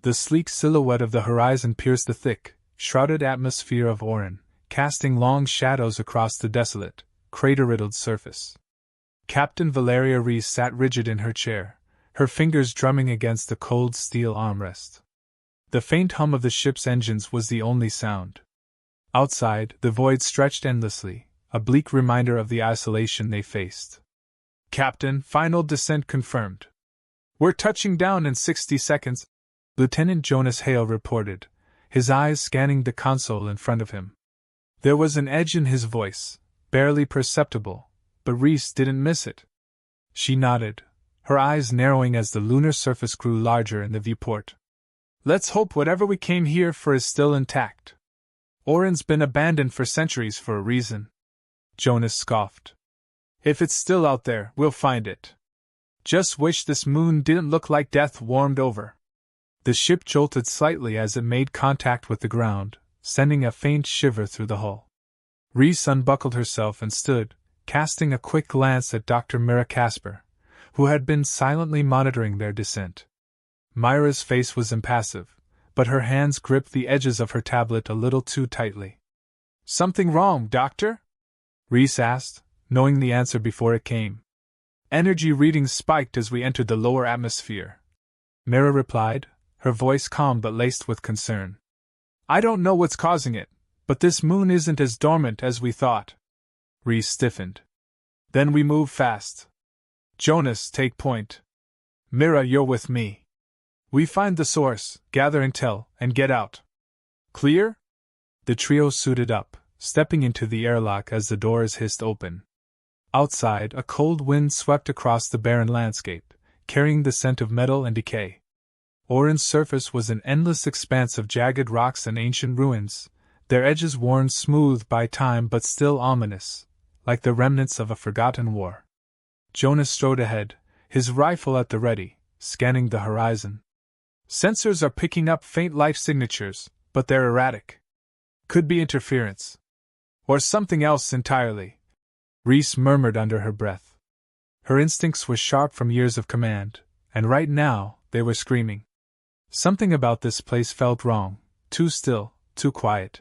The sleek silhouette of the horizon pierced the thick, shrouded atmosphere of Orin, casting long shadows across the desolate, crater-riddled surface. Captain Valeria Reese sat rigid in her chair, her fingers drumming against the cold steel armrest. The faint hum of the ship's engines was the only sound. Outside, the void stretched endlessly, a bleak reminder of the isolation they faced. "Captain, final descent confirmed. We're touching down in 60 seconds, Lieutenant Jonas Hale reported, his eyes scanning the console in front of him. There was an edge in his voice, barely perceptible, but Reese didn't miss it. She nodded, her eyes narrowing as the lunar surface grew larger in the viewport. "Let's hope whatever we came here for is still intact. Orin's been abandoned for centuries for a reason," Jonas scoffed. "If it's still out there, we'll find it. Just wish this moon didn't look like death warmed over." The ship jolted slightly as it made contact with the ground, sending a faint shiver through the hull. Reese unbuckled herself and stood, casting a quick glance at Dr. Mira Casper, who had been silently monitoring their descent. Myra's face was impassive, but her hands gripped the edges of her tablet a little too tightly. "Something wrong, Doctor?" Reese asked, knowing the answer before it came. "Energy readings spiked as we entered the lower atmosphere," Mira replied, her voice calm but laced with concern. "I don't know what's causing it, but this moon isn't as dormant as we thought." Reese stiffened. "Then we move fast. Jonas, take point. Mira, you're with me. We find the source, gather intel, and get out. Clear?" The trio suited up, stepping into the airlock as the doors hissed open. Outside, a cold wind swept across the barren landscape, carrying the scent of metal and decay. Orin's surface was an endless expanse of jagged rocks and ancient ruins, their edges worn smooth by time but still ominous, like the remnants of a forgotten war. Jonas strode ahead, his rifle at the ready, scanning the horizon. "Sensors are picking up faint life signatures, but they're erratic. Could be interference. Or something else entirely," Reese murmured under her breath. Her instincts were sharp from years of command, and right now, they were screaming. Something about this place felt wrong, too still, too quiet.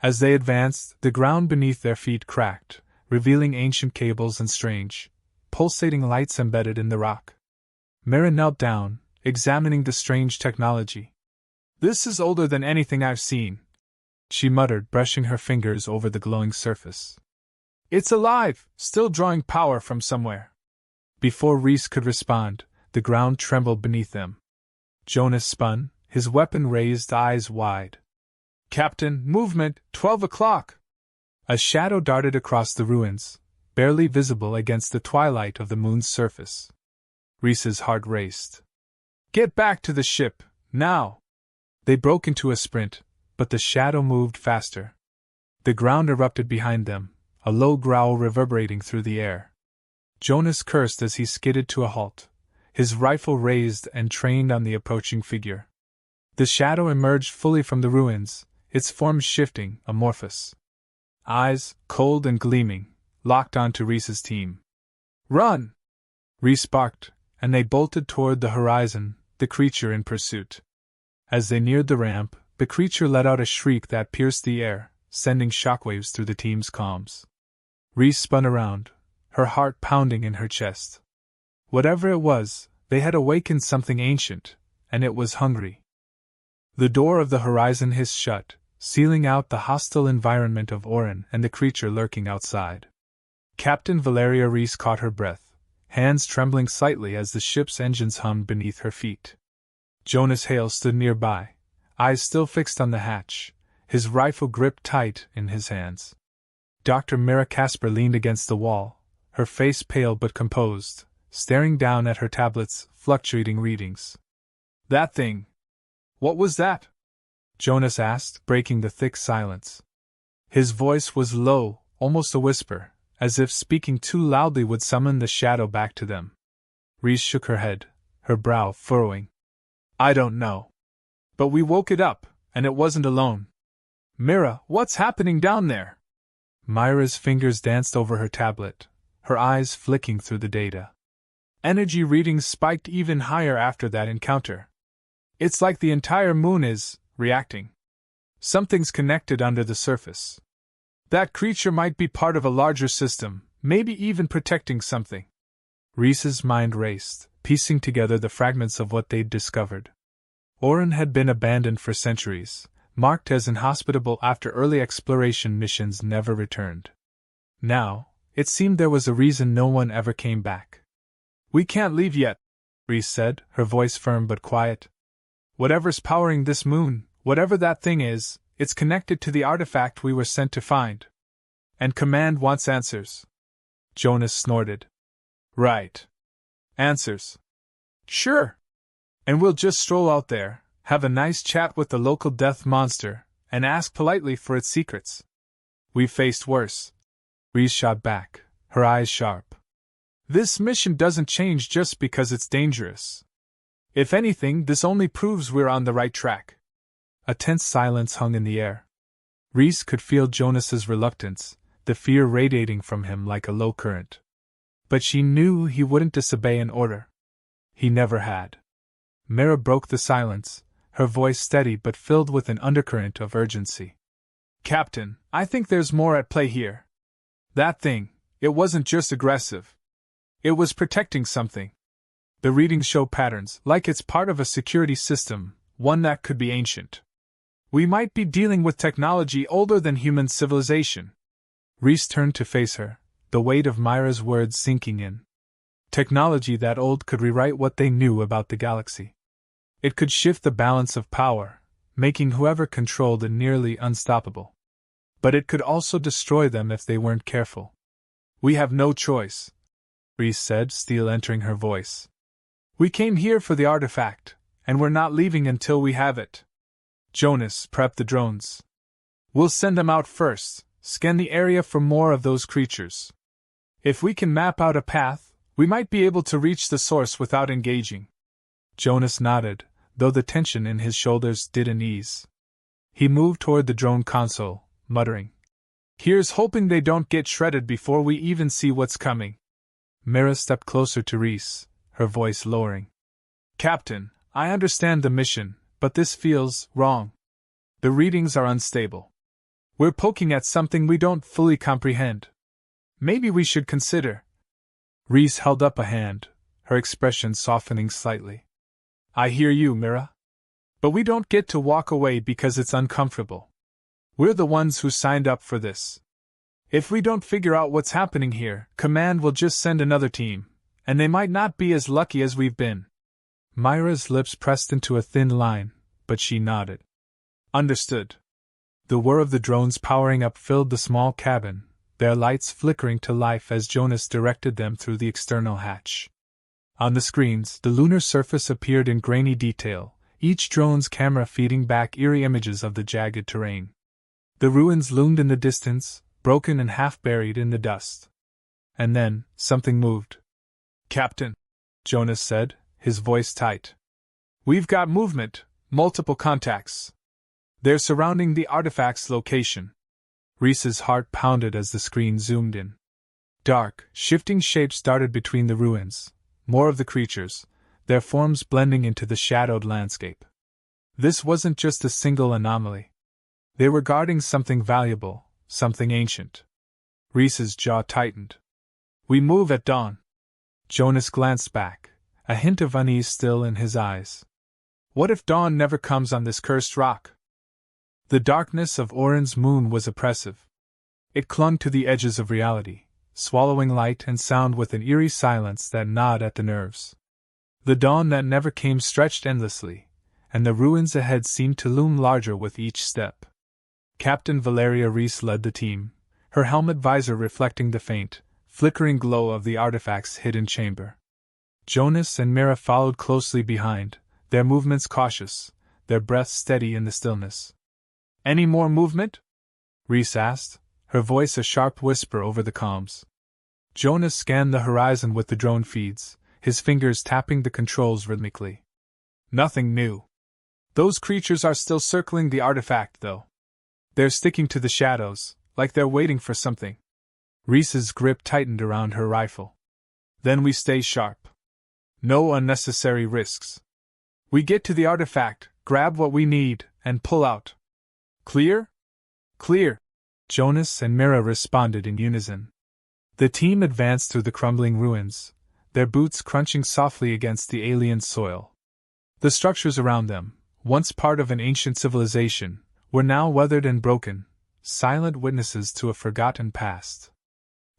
As they advanced, the ground beneath their feet cracked, revealing ancient cables and strange, pulsating lights embedded in the rock. Mira knelt down, examining the strange technology. "This is older than anything I've seen," she muttered, brushing her fingers over the glowing surface. "It's alive, still drawing power from somewhere." Before Reese could respond, the ground trembled beneath them. Jonas spun, his weapon raised, eyes wide. "Captain, movement, 12 o'clock!" A shadow darted across the ruins, barely visible against the twilight of the moon's surface. Reese's heart raced. "Get back to the ship, now!" They broke into a sprint, but the shadow moved faster. The ground erupted behind them, a low growl reverberating through the air. Jonas cursed as he skidded to a halt, his rifle raised and trained on the approaching figure. The shadow emerged fully from the ruins, its form shifting, amorphous. Eyes, cold and gleaming, locked onto Reese's team. "Run!" Reese barked, and they bolted toward the horizon, the creature in pursuit. As they neared the ramp, the creature let out a shriek that pierced the air, sending shockwaves through the team's comms. Reese spun around, her heart pounding in her chest. Whatever it was, they had awakened something ancient, and it was hungry. The door of the horizon hissed shut, sealing out the hostile environment of Orin and the creature lurking outside. Captain Valeria Reese caught her breath, hands trembling slightly as the ship's engines hummed beneath her feet. Jonas Hale stood nearby, eyes still fixed on the hatch, his rifle gripped tight in his hands. Dr. Mira Casper leaned against the wall, her face pale but composed, staring down at her tablet's fluctuating readings. "That thing! What was that?" Jonas asked, breaking the thick silence. His voice was low, almost a whisper, as if speaking too loudly would summon the shadow back to them. Reese shook her head, her brow furrowing. "I don't know. But we woke it up, and it wasn't alone. Mira, what's happening down there?" Myra's fingers danced over her tablet, her eyes flicking through the data. Energy readings spiked even higher after that encounter. It's like the entire moon is reacting. Something's connected under the surface. That creature might be part of a larger system, maybe even protecting something. Rhys's mind raced, piecing together the fragments of what they'd discovered. Orin had been abandoned for centuries, marked as inhospitable after early exploration missions never returned. Now, it seemed there was a reason no one ever came back. "We can't leave yet," Rhys said, her voice firm but quiet. "Whatever's powering this moon, whatever that thing is, it's connected to the artifact we were sent to find. And Command wants answers." Jonas snorted. "Right. Answers. Sure. And we'll just stroll out there, have a nice chat with the local death monster, and ask politely for its secrets. We've faced worse." Rhys shot back, her eyes sharp. "This mission doesn't change just because it's dangerous. If anything, this only proves we're on the right track." A tense silence hung in the air. Rhys could feel Jonas's reluctance, the fear radiating from him like a low current. But she knew he wouldn't disobey an order. He never had. Mira broke the silence, her voice steady but filled with an undercurrent of urgency. "Captain, I think there's more at play here. That thing, it wasn't just aggressive. It was protecting something. The readings show patterns, like it's part of a security system, one that could be ancient. We might be dealing with technology older than human civilization." Rhys turned to face her, the weight of Myra's words sinking in. Technology that old could rewrite what they knew about the galaxy. It could shift the balance of power, making whoever controlled it nearly unstoppable. But it could also destroy them if they weren't careful. "We have no choice," Rhys said, steel entering her voice. "We came here for the artifact, and we're not leaving until we have it. Jonas, prep the drones. We'll send them out first, scan the area for more of those creatures. If we can map out a path, we might be able to reach the source without engaging." Jonas nodded, though the tension in his shoulders didn't ease. He moved toward the drone console, muttering, "Here's hoping they don't get shredded before we even see what's coming." Mira stepped closer to Rhys, her voice lowering. "Captain, I understand the mission, but this feels wrong. The readings are unstable. We're poking at something we don't fully comprehend. Maybe we should consider." Rhys held up a hand, her expression softening slightly. "I hear you, Mira. But we don't get to walk away because it's uncomfortable. We're the ones who signed up for this. If we don't figure out what's happening here, Command will just send another team, and they might not be as lucky as we've been." Myra's lips pressed into a thin line, but she nodded. "Understood." The whir of the drones powering up filled the small cabin, their lights flickering to life as Jonas directed them through the external hatch. On the screens, the lunar surface appeared in grainy detail, each drone's camera feeding back eerie images of the jagged terrain. The ruins loomed in the distance, broken and half-buried in the dust. And then, something moved. "Captain," Jonas said, his voice tight. "We've got movement, multiple contacts. They're surrounding the artifact's location." Rhys's heart pounded as the screen zoomed in. Dark, shifting shapes darted between the ruins, more of the creatures, their forms blending into the shadowed landscape. This wasn't just a single anomaly. They were guarding something valuable, something ancient. Rhys's jaw tightened. "We move at dawn." Jonas glanced back, a hint of unease still in his eyes. "What if dawn never comes on this cursed rock?" The darkness of Orin's moon was oppressive. It clung to the edges of reality, swallowing light and sound with an eerie silence that gnawed at the nerves. The dawn that never came stretched endlessly, and the ruins ahead seemed to loom larger with each step. Captain Valeria Rhys led the team, her helmet visor reflecting the faint, flickering glow of the artifact's hidden chamber. Jonas and Mira followed closely behind, their movements cautious, their breaths steady in the stillness. "Any more movement?" Rhys asked, her voice a sharp whisper over the comms. Jonas scanned the horizon with the drone feeds, his fingers tapping the controls rhythmically. "Nothing new. Those creatures are still circling the artifact, though. They're sticking to the shadows, like they're waiting for something." Rhys's grip tightened around her rifle. "Then we stay sharp. No unnecessary risks. We get to the artifact, grab what we need, and pull out. Clear? Clear! Jonas and Mira responded in unison. The team advanced through the crumbling ruins, their boots crunching softly against the alien soil. The structures around them, once part of an ancient civilization, were now weathered and broken, silent witnesses to a forgotten past.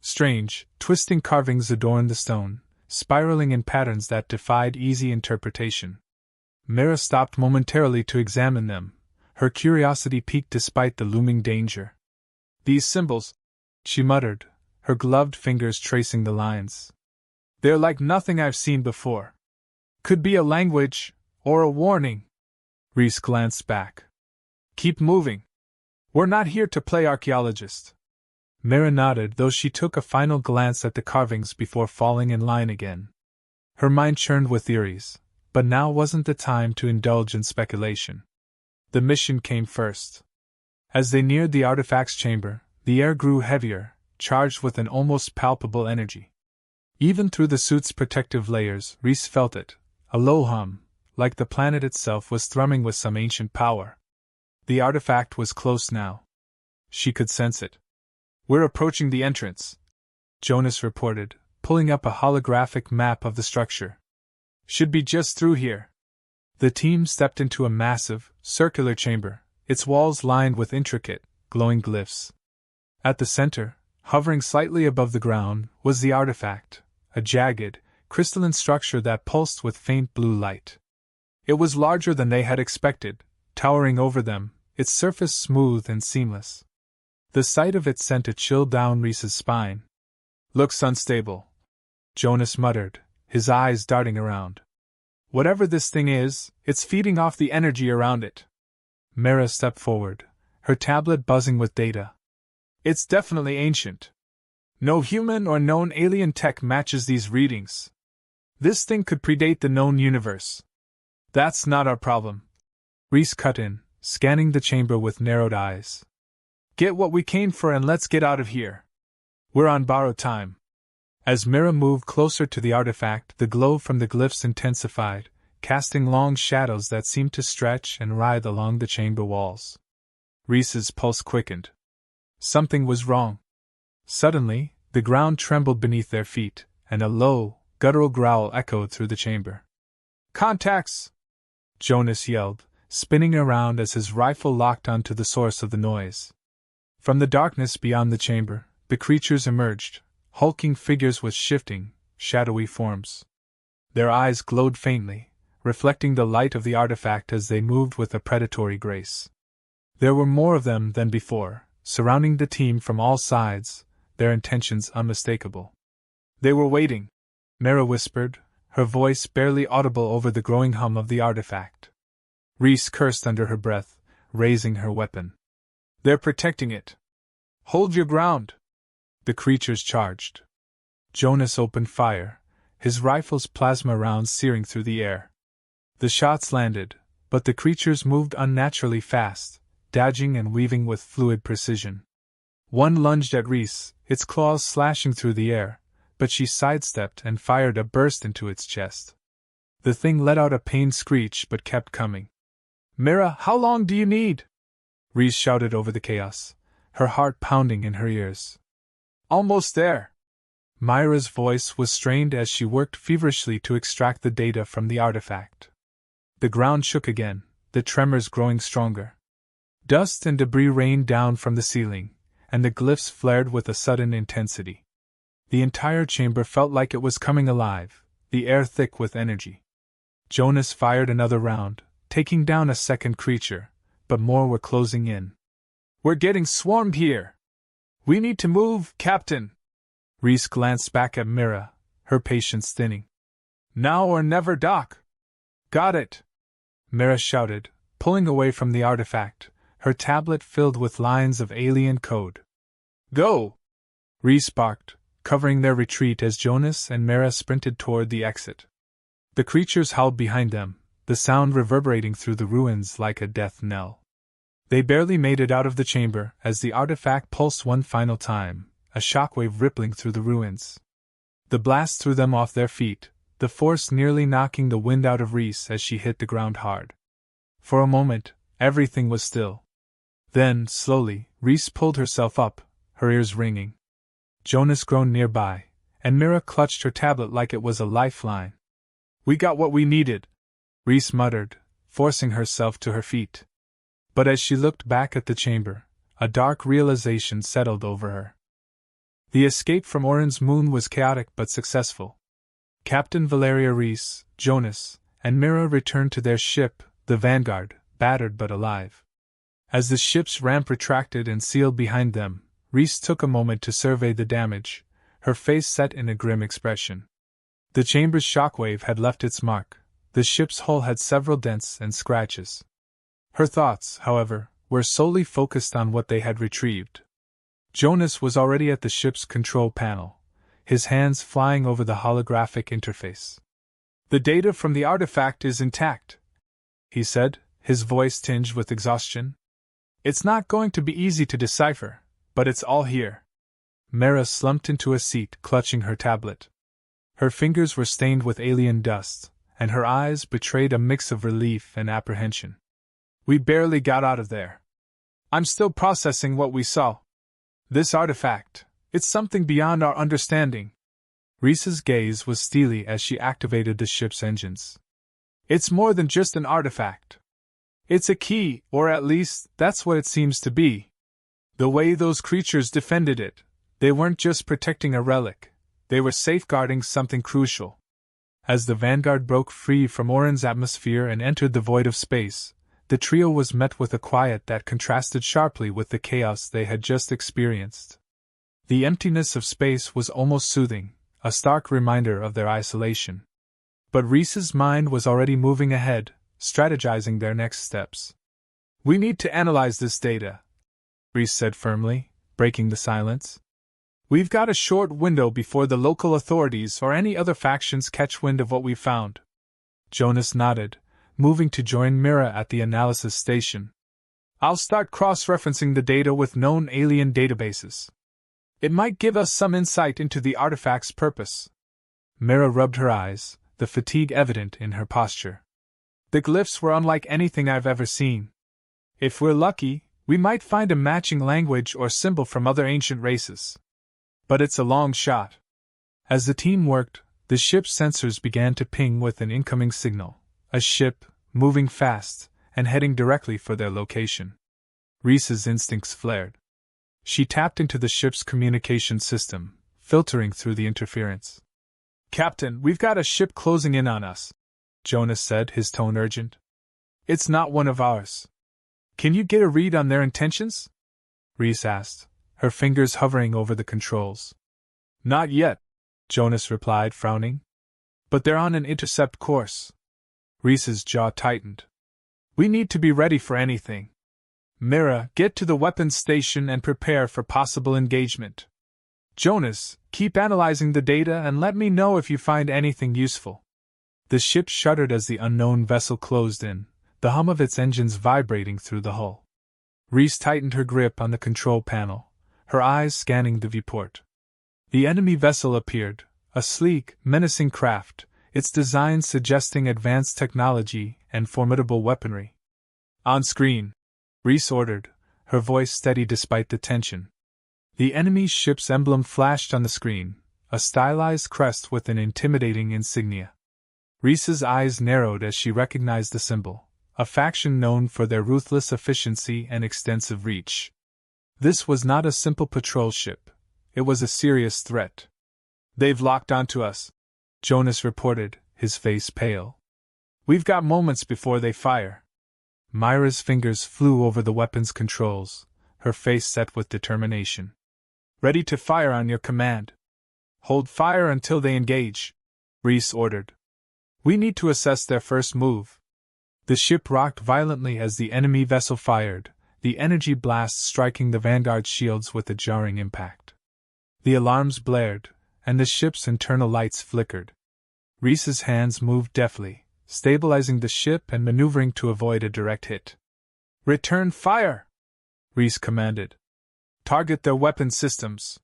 Strange, twisting carvings adorned the stone, spiraling in patterns that defied easy interpretation. Mira stopped momentarily to examine them, her curiosity piqued despite the looming danger. These symbols, she muttered, her gloved fingers tracing the lines. They're like nothing I've seen before. Could be a language, or a warning. Reese glanced back. Keep moving. We're not here to play archaeologist. Mira nodded, though she took a final glance at the carvings before falling in line again. Her mind churned with theories, but now wasn't the time to indulge in speculation. The mission came first. As they neared the artifact's chamber, the air grew heavier, charged with an almost palpable energy. Even through the suit's protective layers, Reese felt it, a low hum, like the planet itself was thrumming with some ancient power. The artifact was close now. She could sense it. We're approaching the entrance, Jonas reported, pulling up a holographic map of the structure. Should be just through here. The team stepped into a massive, circular chamber, its walls lined with intricate, glowing glyphs. At the center, hovering slightly above the ground, was the artifact, a jagged, crystalline structure that pulsed with faint blue light. It was larger than they had expected, towering over them, its surface smooth and seamless. The sight of it sent a chill down Reese's spine. Looks unstable, Jonas muttered, his eyes darting around. Whatever this thing is, it's feeding off the energy around it. Mira stepped forward, her tablet buzzing with data. It's definitely ancient. No human or known alien tech matches these readings. This thing could predate the known universe. That's not our problem. Reese cut in, scanning the chamber with narrowed eyes. Get what we came for and let's get out of here. We're on borrowed time. As Mira moved closer to the artifact, the glow from the glyphs intensified, casting long shadows that seemed to stretch and writhe along the chamber walls. Reese's pulse quickened. Something was wrong. Suddenly, the ground trembled beneath their feet, and a low, guttural growl echoed through the chamber. Contacts! Jonas yelled, spinning around as his rifle locked onto the source of the noise. From the darkness beyond the chamber, the creatures emerged, hulking figures with shifting, shadowy forms. Their eyes glowed faintly, reflecting the light of the artifact as they moved with a predatory grace. There were more of them than before, surrounding the team from all sides, their intentions unmistakable. They were waiting, Mira whispered, her voice barely audible over the growing hum of the artifact. Reese cursed under her breath, raising her weapon. They're protecting it. Hold your ground! The creatures charged. Jonas opened fire, his rifle's plasma rounds searing through the air. The shots landed, but the creatures moved unnaturally fast, dodging and weaving with fluid precision. One lunged at Reese, its claws slashing through the air, but she sidestepped and fired a burst into its chest. The thing let out a pained screech but kept coming. Mira, how long do you need? Reese shouted over the chaos, her heart pounding in her ears. Almost there. Myra's voice was strained as she worked feverishly to extract the data from the artifact. The ground shook again, the tremors growing stronger. Dust and debris rained down from the ceiling, and the glyphs flared with a sudden intensity. The entire chamber felt like it was coming alive, the air thick with energy. Jonas fired another round, taking down a second creature, but more were closing in. We're getting swarmed here. We need to move, Captain. Reese glanced back at Mira, her patience thinning. Now or never, Doc. Got it. Mira shouted, pulling away from the artifact, her tablet filled with lines of alien code. Go! Reese barked, covering their retreat as Jonas and Mira sprinted toward the exit. The creatures howled behind them, the sound reverberating through the ruins like a death knell. They barely made it out of the chamber as the artifact pulsed one final time, a shockwave rippling through the ruins. The blast threw them off their feet, the force nearly knocking the wind out of Reese as she hit the ground hard. For a moment, everything was still. Then, slowly, Reese pulled herself up, her ears ringing. Jonas groaned nearby, and Mira clutched her tablet like it was a lifeline. "We got what we needed," Reese muttered, forcing herself to her feet. But as she looked back at the chamber, a dark realization settled over her. The escape from Orin's moon was chaotic but successful. Captain Valeria Reese, Jonas, and Mira returned to their ship, the Vanguard, battered but alive. As the ship's ramp retracted and sealed behind them, Reese took a moment to survey the damage, her face set in a grim expression. The chamber's shockwave had left its mark. The ship's hull had several dents and scratches. Her thoughts, however, were solely focused on what they had retrieved. Jonas was already at the ship's control panel, his hands flying over the holographic interface. "The data from the artifact is intact," he said, his voice tinged with exhaustion. "It's not going to be easy to decipher, but it's all here." Mira slumped into a seat, clutching her tablet. Her fingers were stained with alien dust, and her eyes betrayed a mix of relief and apprehension. "We barely got out of there. I'm still processing what we saw. This artifact, it's something beyond our understanding." Reese's gaze was steely as she activated the ship's engines. "It's more than just an artifact. It's a key, or at least, that's what it seems to be. The way those creatures defended it, they weren't just protecting a relic, they were safeguarding something crucial." As the Vanguard broke free from Orin's atmosphere and entered the void of space, the trio was met with a quiet that contrasted sharply with the chaos they had just experienced. The emptiness of space was almost soothing, a stark reminder of their isolation. But Reese's mind was already moving ahead, strategizing their next steps. "We need to analyze this data," Reese said firmly, breaking the silence. "We've got a short window before the local authorities or any other factions catch wind of what we've found." Jonas nodded, moving to join Mira at the analysis station. "I'll start cross-referencing the data with known alien databases. It might give us some insight into the artifact's purpose." Mira rubbed her eyes, the fatigue evident in her posture. "The glyphs were unlike anything I've ever seen. If we're lucky, we might find a matching language or symbol from other ancient races. But it's a long shot." As the team worked, the ship's sensors began to ping with an incoming signal. A ship, moving fast, and heading directly for their location. Reese's instincts flared. She tapped into the ship's communication system, filtering through the interference. "Captain, we've got a ship closing in on us," Jonas said, his tone urgent. "It's not one of ours. Can you get a read on their intentions?" Reese asked, her fingers hovering over the controls. "Not yet," Jonas replied, frowning. "But they're on an intercept course." Reese's jaw tightened. "We need to be ready for anything. Mira, get to the weapons station and prepare for possible engagement. Jonas, keep analyzing the data and let me know if you find anything useful." The ship shuddered as the unknown vessel closed in, the hum of its engines vibrating through the hull. Reese tightened her grip on the control panel, her eyes scanning the viewport. The enemy vessel appeared, a sleek, menacing craft, its design suggesting advanced technology and formidable weaponry. "On screen," Reese ordered, her voice steady despite the tension. The enemy's ship's emblem flashed on the screen, a stylized crest with an intimidating insignia. Reese's eyes narrowed as she recognized the symbol, a faction known for their ruthless efficiency and extensive reach. This was not a simple patrol ship, it was a serious threat. "They've locked onto us," Jonas reported, his face pale. "We've got moments before they fire." Myra's fingers flew over the weapon's controls, her face set with determination. "Ready to fire on your command. Hold fire until they engage," Reese ordered. "We need to assess their first move." The ship rocked violently as the enemy vessel fired, the energy blast striking the Vanguard's shields with a jarring impact. The alarms blared, and the ship's internal lights flickered. Reese's hands moved deftly, stabilizing the ship and maneuvering to avoid a direct hit. "Return fire!" Reese commanded. "Target their weapon systems."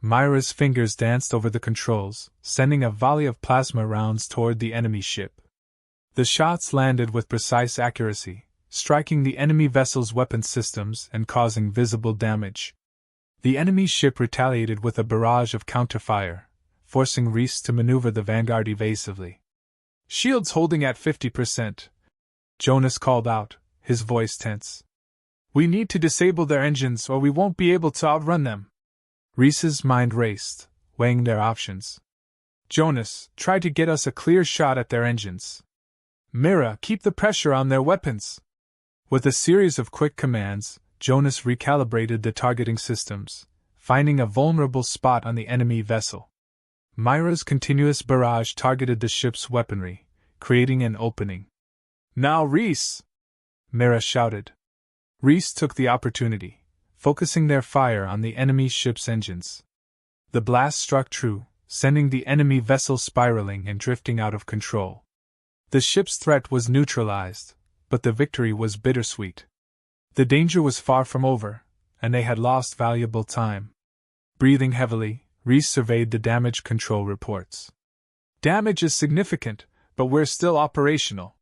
Myra's fingers danced over the controls, sending a volley of plasma rounds toward the enemy ship. The shots landed with precise accuracy, striking the enemy vessel's weapon systems and causing visible damage. The enemy ship retaliated with a barrage of counterfire, forcing Reese to maneuver the Vanguard evasively. "Shields holding at 50%. Jonas called out, his voice tense. "We need to disable their engines or we won't be able to outrun them." Reese's mind raced, weighing their options. "Jonas, try to get us a clear shot at their engines. Mira, keep the pressure on their weapons." With a series of quick commands, Jonas recalibrated the targeting systems, finding a vulnerable spot on the enemy vessel. Myra's continuous barrage targeted the ship's weaponry, creating an opening. "Now, Reese!" Mira shouted. Reese took the opportunity, focusing their fire on the enemy ship's engines. The blast struck true, sending the enemy vessel spiraling and drifting out of control. The ship's threat was neutralized, but the victory was bittersweet. The danger was far from over, and they had lost valuable time. Breathing heavily, Reese surveyed the damage control reports. "Damage is significant, but we're still operational.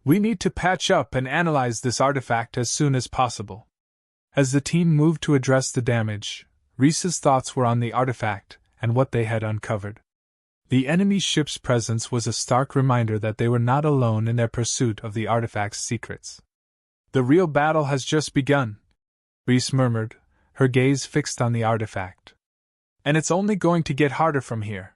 We need to patch up and analyze this artifact as soon as possible." As the team moved to address the damage, Reese's thoughts were on the artifact and what they had uncovered. The enemy ship's presence was a stark reminder that they were not alone in their pursuit of the artifact's secrets. "The real battle has just begun," Reese murmured, her gaze fixed on the artifact. "And it's only going to get harder from here."